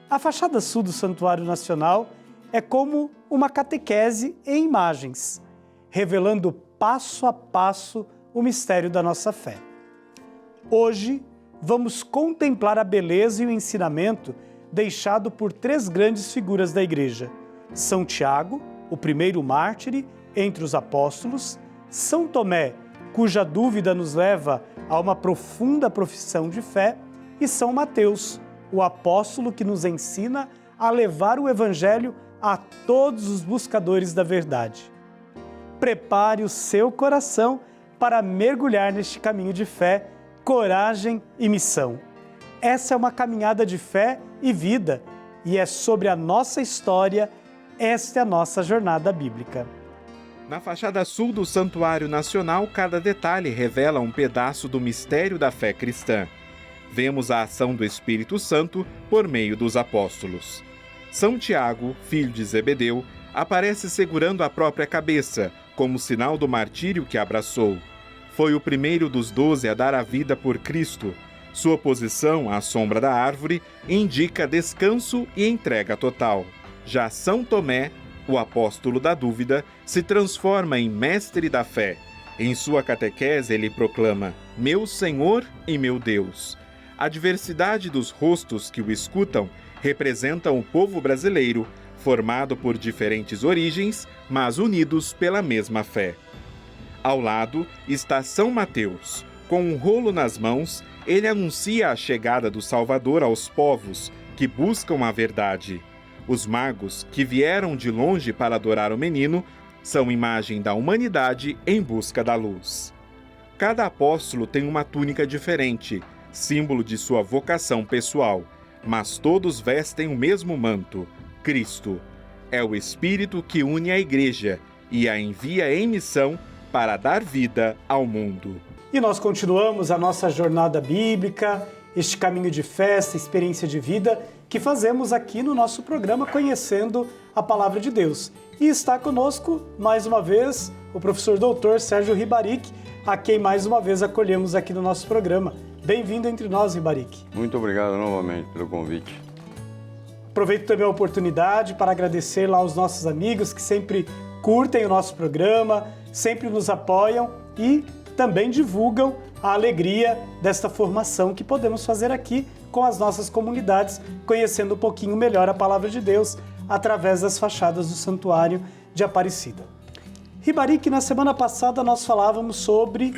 A fachada sul do Santuário Nacional é como uma catequese em imagens, revelando passo a passo o mistério da nossa fé. Hoje, vamos contemplar a beleza e o ensinamento deixado por três grandes figuras da Igreja: São Tiago, o primeiro mártire entre os apóstolos, São Tomé, cuja dúvida nos leva a uma profunda profissão de fé, e São Mateus, o apóstolo que nos ensina a levar o Evangelho a todos os buscadores da verdade. Prepare o seu coração para mergulhar neste caminho de fé, coragem e missão. Essa é uma caminhada de fé e vida, e é sobre a nossa história, esta é a nossa jornada bíblica. Na fachada sul do Santuário Nacional, cada detalhe revela um pedaço do mistério da fé cristã. Vemos a ação do Espírito Santo por meio dos apóstolos. São Tiago, filho de Zebedeu, aparece segurando a própria cabeça, como sinal do martírio que abraçou. Foi o primeiro dos 12 a dar a vida por Cristo. Sua posição à sombra da árvore indica descanso e entrega total. Já São Tomé, o apóstolo da dúvida, se transforma em mestre da fé. Em sua catequese ele proclama: "Meu Senhor e meu Deus". A diversidade dos rostos que o escutam representam o povo brasileiro, formado por diferentes origens, mas unidos pela mesma fé. Ao lado está São Mateus. Com um rolo nas mãos, ele anuncia a chegada do Salvador aos povos que buscam a verdade. Os magos, que vieram de longe para adorar o menino, são imagem da humanidade em busca da luz. Cada apóstolo tem uma túnica diferente, símbolo de sua vocação pessoal, mas todos vestem o mesmo manto, Cristo. É o Espírito que une a Igreja e a envia em missão para dar vida ao mundo. E nós continuamos a nossa jornada bíblica, este caminho de fé, esta experiência de vida que fazemos aqui no nosso programa Conhecendo a Palavra de Deus. E está conosco, mais uma vez, o professor doutor Sérgio Ribaric, a quem mais uma vez acolhemos aqui no nosso programa. Bem-vindo entre nós, Ribaric. Muito obrigado novamente pelo convite. Aproveito também a oportunidade para agradecer lá aos nossos amigos que sempre curtem o nosso programa, sempre nos apoiam e também divulgam a alegria desta formação que podemos fazer aqui com as nossas comunidades, conhecendo um pouquinho melhor a Palavra de Deus através das fachadas do Santuário de Aparecida. Ribaric, na semana passada nós falávamos sobre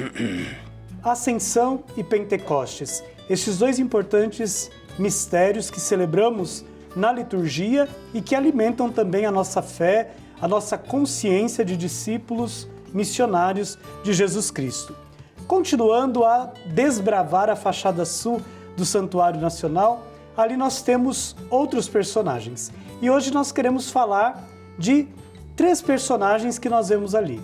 Ascensão e Pentecostes, estes dois importantes mistérios que celebramos na liturgia e que alimentam também a nossa fé, a nossa consciência de discípulos missionários de Jesus Cristo. Continuando a desbravar a fachada sul do Santuário Nacional, ali nós temos outros personagens. E hoje nós queremos falar de três personagens que nós vemos ali: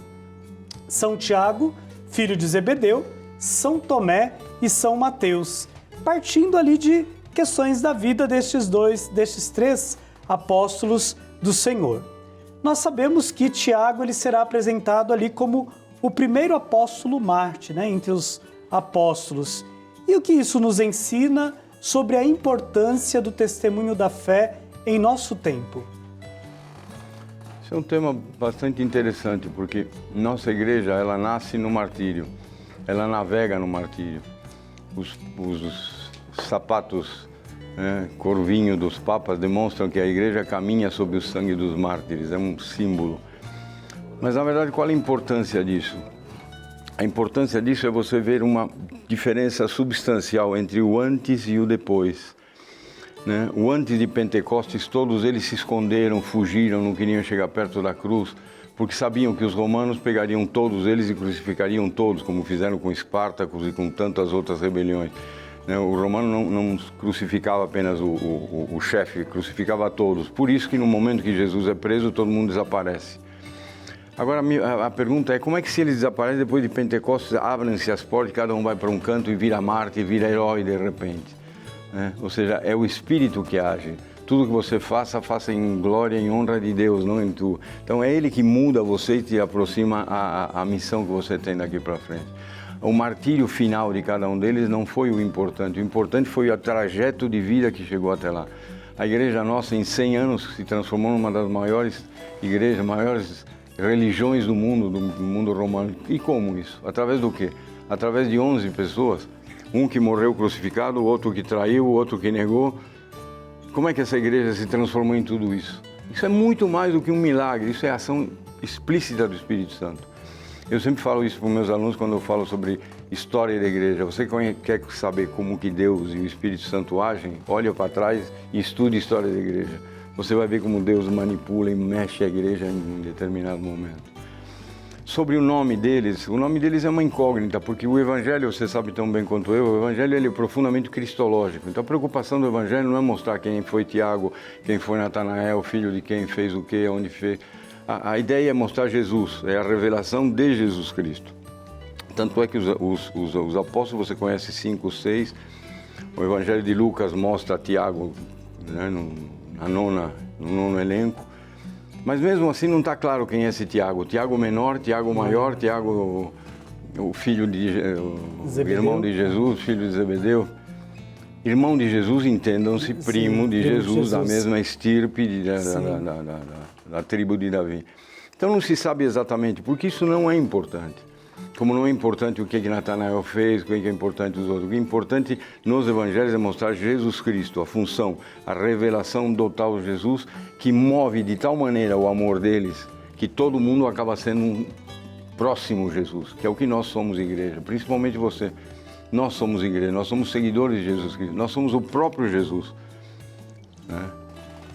São Tiago, filho de Zebedeu, São Tomé e São Mateus, partindo ali de questões da vida destes três apóstolos do Senhor. Nós sabemos que Tiago ele será apresentado ali como o primeiro apóstolo mártir, entre os apóstolos. E o que isso nos ensina sobre a importância do testemunho da fé em nosso tempo? Esse é um tema bastante interessante, porque nossa igreja ela nasce no martírio, ela navega no martírio. Os sapatos corvinho dos papas demonstram que a igreja caminha sob o sangue dos mártires, é um símbolo. Mas, na verdade, qual é a importância disso? A importância disso é você ver uma diferença substancial entre o antes e o depois. O antes de Pentecostes, todos eles se esconderam, fugiram, não queriam chegar perto da cruz, porque sabiam que os romanos pegariam todos eles e crucificariam todos, como fizeram com Espartacus e com tantas outras rebeliões. O romano não crucificava apenas o chefe, crucificava todos. Por isso que no momento que Jesus é preso, todo mundo desaparece. Agora, a pergunta é, como é que se eles desaparecem depois de Pentecostes, abrem-se as portas, cada um vai para um canto e vira mártir, vira herói de repente? Ou seja, é o Espírito que age. Tudo que você faça, faça em glória, em honra de Deus, não em tu. Então é Ele que muda você e te aproxima à missão que você tem daqui para frente. o martírio final de cada um deles não foi o importante foi o trajeto de vida que chegou até lá. A igreja nossa, em 100 anos, se transformou numa das maiores igrejas, maiores religiões do mundo romano. E como isso? Através do quê? Através de 11 pessoas, um que morreu crucificado, o outro que traiu, o outro que negou. Como é que essa igreja se transformou em tudo isso? Isso é muito mais do que um milagre, isso é ação explícita do Espírito Santo. Eu sempre falo isso para os meus alunos quando eu falo sobre história da igreja. Você quer saber como que Deus e o Espírito Santo agem? Olha para trás e estude a história da igreja. Você vai ver como Deus manipula e mexe a igreja em determinado momento. Sobre o nome deles é uma incógnita, porque o Evangelho, você sabe tão bem quanto eu, o Evangelho ele é profundamente cristológico. Então a preocupação do Evangelho não é mostrar quem foi Tiago, quem foi Natanael, filho de quem fez o quê, onde fez. A ideia é mostrar Jesus, é a revelação de Jesus Cristo. Tanto é que os apóstolos, você conhece 5, 6, o Evangelho de Lucas mostra Tiago, né, no nono elenco, mas mesmo assim não está claro quem é esse Tiago. Tiago menor, Tiago maior, Tiago, o filho o irmão de Jesus, filho de Zebedeu. Irmão de Jesus, entendam-se, primo de Jesus, da mesma estirpe da tribo de Davi. Então não se sabe exatamente, porque isso não é importante. Como não é importante o que Natanael fez, o que é importante os outros. O que é importante nos evangelhos é mostrar Jesus Cristo, a função, a revelação do tal Jesus, que move de tal maneira o amor deles, que todo mundo acaba sendo um próximo Jesus, que é o que nós somos igreja, principalmente você. Nós somos igreja, nós somos seguidores de Jesus Cristo, nós somos o próprio Jesus. Né?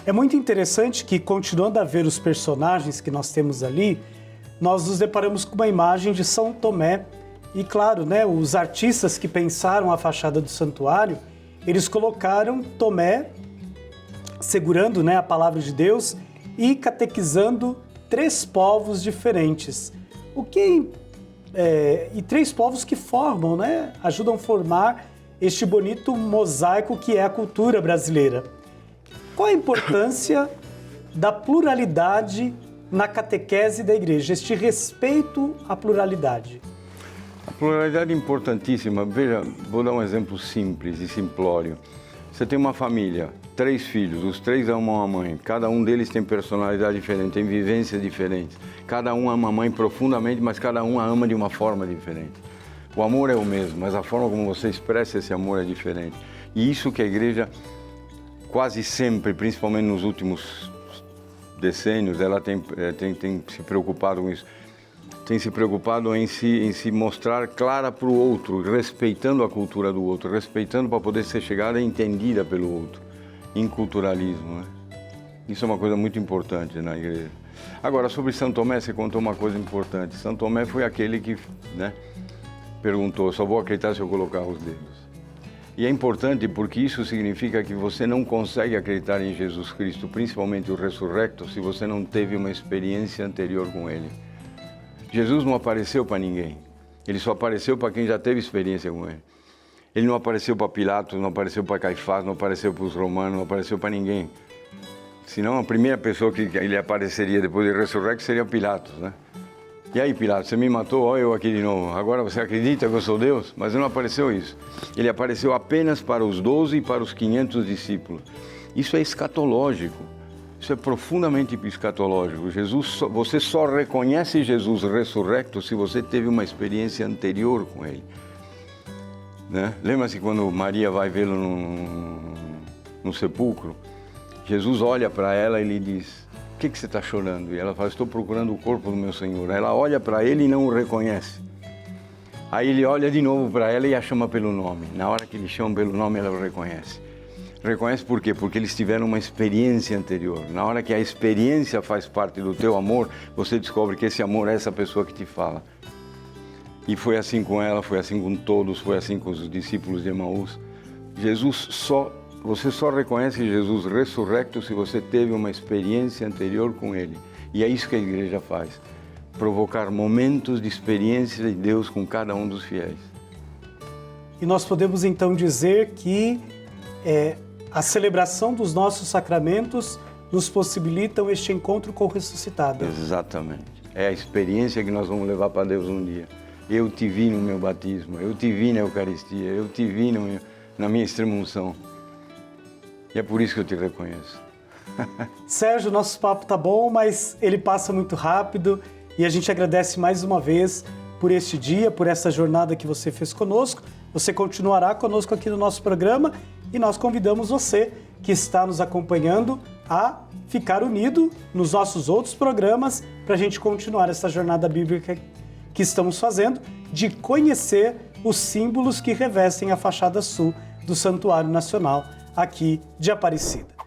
É muito interessante que, continuando a ver os personagens que nós temos ali, nós nos deparamos com uma imagem de São Tomé. E claro, né, os artistas que pensaram a fachada do santuário, eles colocaram Tomé segurando, né, a palavra de Deus e catequizando 3 povos diferentes. E 3 povos que formam, né, ajudam a formar este bonito mosaico que é a cultura brasileira. Qual a importância da pluralidade na catequese da igreja, este respeito à pluralidade? A pluralidade é importantíssima. Veja, vou dar um exemplo simples e simplório. Você tem uma família, 3 filhos, os 3 amam a mãe, cada um deles tem personalidade diferente, tem vivências diferentes. Cada um ama a mãe profundamente, mas cada um a ama de uma forma diferente. O amor é o mesmo, mas a forma como você expressa esse amor é diferente. E isso que a igreja, quase sempre, principalmente nos últimos decênios, ela tem se preocupado com isso. Tem se preocupado em se mostrar clara para o outro, respeitando a cultura do outro, respeitando para poder ser chegada e entendida pelo outro. Inculturalismo, né? Isso é uma coisa muito importante na igreja. Agora, sobre São Tomé, você contou uma coisa importante. São Tomé foi aquele que, né, perguntou, só vou acreditar se eu colocar os dedos. E é importante porque isso significa que você não consegue acreditar em Jesus Cristo, principalmente o ressurrecto, se você não teve uma experiência anterior com Ele. Jesus não apareceu para ninguém. Ele só apareceu para quem já teve experiência com Ele. Ele não apareceu para Pilatos, não apareceu para Caifás, não apareceu para os romanos, não apareceu para ninguém. Senão a primeira pessoa que ele apareceria depois de ressurrecto seria Pilatos, né? E aí, Pilatos, você me matou, olha eu aqui de novo. Agora você acredita que eu sou Deus? Mas não apareceu isso. Ele apareceu apenas para os 12 e para os 500 discípulos. Isso é escatológico. Isso é profundamente escatológico. Você só reconhece Jesus ressurrecto se você teve uma experiência anterior com Ele. Né? Lembra-se quando Maria vai vê-lo no sepulcro? Jesus olha para ela e lhe diz: "Por que você está chorando?" E ela fala: "Estou procurando o corpo do meu Senhor." Ela olha para ele e não o reconhece. Aí ele olha de novo para ela e a chama pelo nome. Na hora que ele chama pelo nome, ela o reconhece. Reconhece por quê? Porque eles tiveram uma experiência anterior. Na hora que a experiência faz parte do teu amor, você descobre que esse amor é essa pessoa que te fala. E foi assim com ela, foi assim com todos, foi assim com os discípulos de Emaús. Você só reconhece Jesus ressurrecto se você teve uma experiência anterior com Ele. E é isso que a igreja faz. Provocar momentos de experiência de Deus com cada um dos fiéis. E nós podemos então dizer que a celebração dos nossos sacramentos nos possibilitam este encontro com o ressuscitado. Exatamente. É a experiência que nós vamos levar para Deus um dia. eu te vi no meu batismo, eu te vi na Eucaristia, eu te vi na minha extrema-unção. E é por isso que eu te reconheço. Sérgio, nosso papo tá bom, mas ele passa muito rápido e a gente agradece mais uma vez por este dia, por essa jornada que você fez conosco. Você continuará conosco aqui no nosso programa e nós convidamos você que está nos acompanhando a ficar unido nos nossos outros programas para a gente continuar essa jornada bíblica que estamos fazendo de conhecer os símbolos que revestem a fachada sul do Santuário Nacional aqui de Aparecida.